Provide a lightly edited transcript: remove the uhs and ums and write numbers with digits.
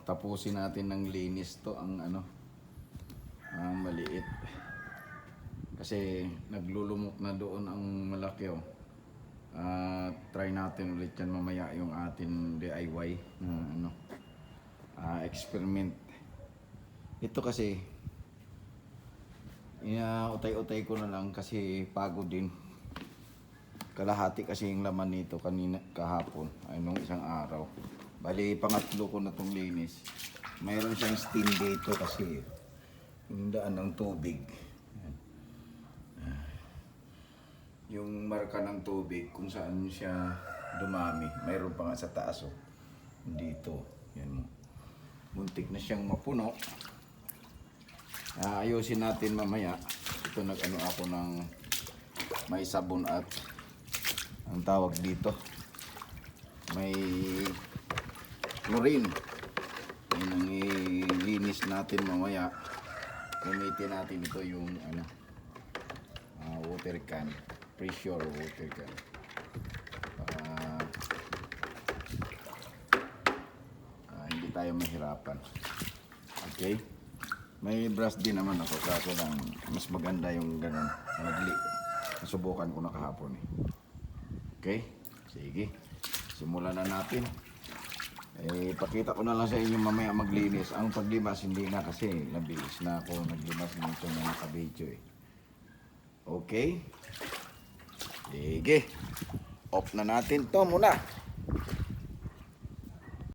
tapusin natin ng linis to ang ang maliit. Kasi naglulumok na doon ang malaki oh. Try natin ulit yan mamaya yung atin DIY na experiment. Ito kasi utay-utay ko na lang kasi pagod din. Kalahati kasi yung laman nito kahapon ay nung isang araw. Bali pangatlo ko na itong linis. Mayroon siyang steam dito kasi yung daan ng tubig. Yung marka ng tubig kung saan siya dumami. Mayroon pa nga sa taas oh. Dito. Yan. Muntik na siyang mapuno. Ayusin natin mamaya. Ito nag-ano ako ng may sabon at ang tawag dito may chlorine. Yan ang ilinis natin mamaya. Gamitin natin ito yung water can, pressure water can, hindi tayo mahirapan. Okay, may brush din naman ako kaso lang mas maganda yung ganun. Nasubukan ko na kahapon eh. Okay, sige, simulan na natin. Pakita ko na lang sa inyo mamaya maglinis. Ang paglimas hindi na kasi nabilis na ako naglimas nito na nakabidyo eh. Okay, sige, off na natin to muna.